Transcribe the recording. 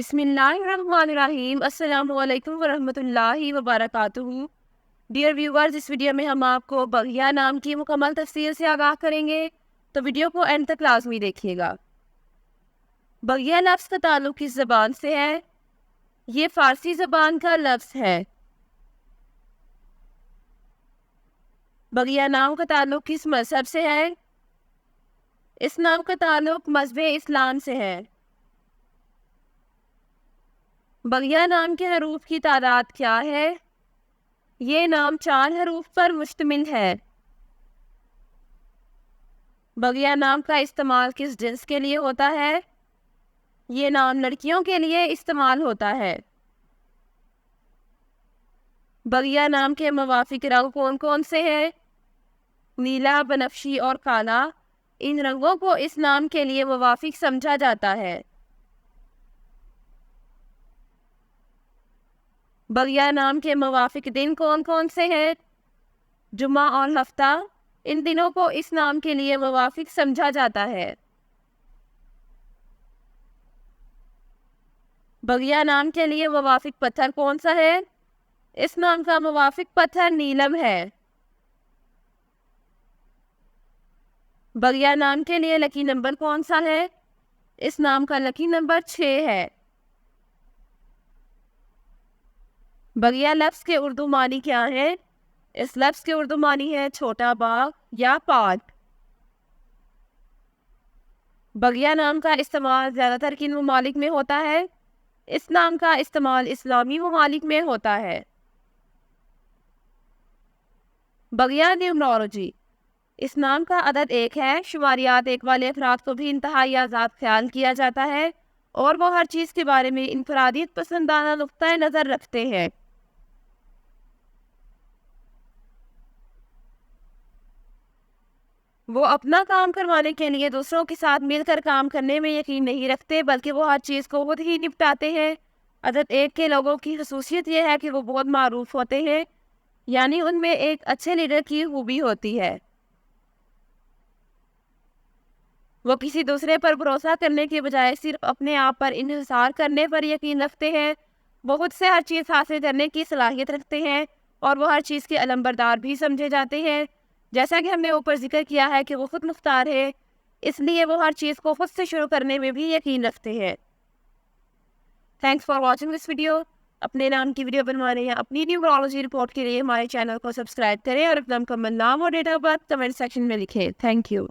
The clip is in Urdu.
بسم اللہ الرحمن الرحیم۔ السلام علیکم ورحمۃ اللہ وبرکاتہ۔ ڈیئر ویورز، اس ویڈیو میں ہم آپ کو بغیہ نام کی مکمل تفصیل سے آگاہ کریں گے، تو ویڈیو کو اینڈ تک لازمی دیکھیے گا۔ بغیہ لفظ کا تعلق کس زبان سے ہے؟ یہ فارسی زبان کا لفظ ہے۔ بغیہ نام کا تعلق کس مذہب سے ہے؟ اس نام کا تعلق مذہب اسلام سے ہے۔ بغیہ نام کے حروف کی تعداد کیا ہے؟ یہ نام 4 حروف پر مشتمل ہے۔ بغیہ نام کا استعمال کس جنس کے لیے ہوتا ہے؟ یہ نام لڑکیوں کے لیے استعمال ہوتا ہے۔ بغیہ نام کے موافق رنگ کون کون سے ہیں؟ نیلا، بنفشی اور کالا۔ ان رنگوں کو اس نام کے لیے موافق سمجھا جاتا ہے۔ بغیہ نام کے موافق دن کون کون سے ہیں؟ جمعہ اور ہفتہ۔ ان دنوں کو اس نام کے لیے موافق سمجھا جاتا ہے۔ بغیہ نام کے لیے موافق پتھر کون سا ہے؟ اس نام کا موافق پتھر نیلم ہے۔ بغیہ نام کے لیے لکی نمبر کون سا ہے؟ اس نام کا لکی نمبر 6 ہے۔ بغیہ لفظ کے اردو معنی کیا ہے؟ اس لفظ کے اردو معنی ہے چھوٹا باغ یا پارک۔ بغیہ نام کا استعمال زیادہ تر کن ممالک میں ہوتا ہے؟ اس نام کا استعمال اسلامی ممالک میں ہوتا ہے۔ بغیہ نیومرولوجی۔ اس نام کا عدد 1 ہے۔ شماریات 1 والے افراد کو بھی انتہائی آزاد خیال کیا جاتا ہے اور وہ ہر چیز کے بارے میں انفرادیت پسندانہ نقطۂ نظر رکھتے ہیں۔ وہ اپنا کام کروانے کے لیے دوسروں کے ساتھ مل کر کام کرنے میں یقین نہیں رکھتے، بلکہ وہ ہر چیز کو خود ہی نپٹاتے ہیں۔ عدد 1 کے لوگوں کی خصوصیت یہ ہے کہ وہ بہت معروف ہوتے ہیں، یعنی ان میں ایک اچھے لیڈر کی خوبی ہوتی ہے۔ وہ کسی دوسرے پر بھروسہ کرنے کے بجائے صرف اپنے آپ پر انحصار کرنے پر یقین رکھتے ہیں۔ وہ خود سے ہر چیز حاصل کرنے کی صلاحیت رکھتے ہیں اور وہ ہر چیز کے علمبردار بھی سمجھے جاتے ہیں۔ جیسا کہ ہم نے اوپر ذکر کیا ہے کہ وہ خود مختار ہے، اس لیے وہ ہر چیز کو خود سے شروع کرنے میں بھی یقین رکھتے ہیں۔ Thanks for watching this video. اپنے نام کی ویڈیو بنوانے یا اپنی نیومرولوجی رپورٹ کے لیے ہمارے چینل کو سبسکرائب کریں اور اپنا مکمل نام اور date of birth comment section میں لکھیں۔ Thank you.